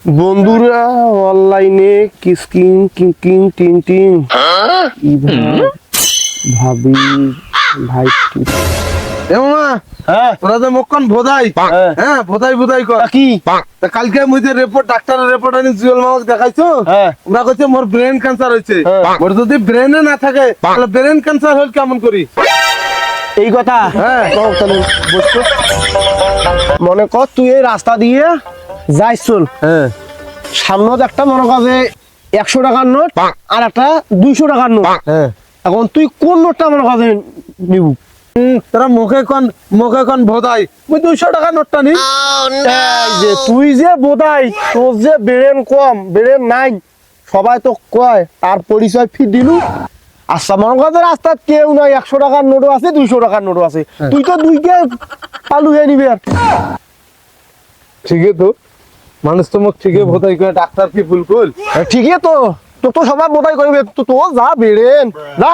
বন্ধুরা অনলাইনে কিসকিং কিং টিং টিং ভাবি ভাই হ্যাঁ ওরা তো মুখখন ভোদাই হ্যাঁ ভোদাই ভোদাই কর কি কালকে মুই যে রিপোর্ট ডাক্তারের রিপোর্ট আনি জুয়েল মামাকে দেখাইছো হ্যাঁ ওরা কইছে মোর ব্রেন ক্যান্সার হইছে হ্যাঁ। মোর যদি ব্রেনে না থাকে তাহলে ব্রেন ক্যান্সার হল কেমন করি এই কথা হ্যাঁ। কও তাহলে বসতো। মনে কর তুই এই রাস্তা দিয়ে যাইস চল হ্যাঁ সামনে একটা মনে কর যে 100 টাকার নোট আর একটা 200 টাকার নোট হ্যাঁ এখন তুই কোন নোটটা মনে কর যে নিব তোরা মুখে কোন ভোদাই মুই 200 টাকা নোটটা নি এই যে তুই যে বোধাই তোর যে ব্রেন কম ব্রেন নাই সবাই তো কয় তার পরিচয় ফির দিলু আচ্ছা মনে কর যে রাস্তায় কেউ নাই 100 টাকার নোটও আছে 200 টাকার নোটও আছে তুই তো দুইকে পালু হয়ে নিবি আর ঠিকই তো মানুষ তো মুখ ঠিকই ভোদাই করে ডাক্তার কি ভুল কল ঠিকই তো তো তো সবাই বোধাই করবে তো তো যা বেড়েন যা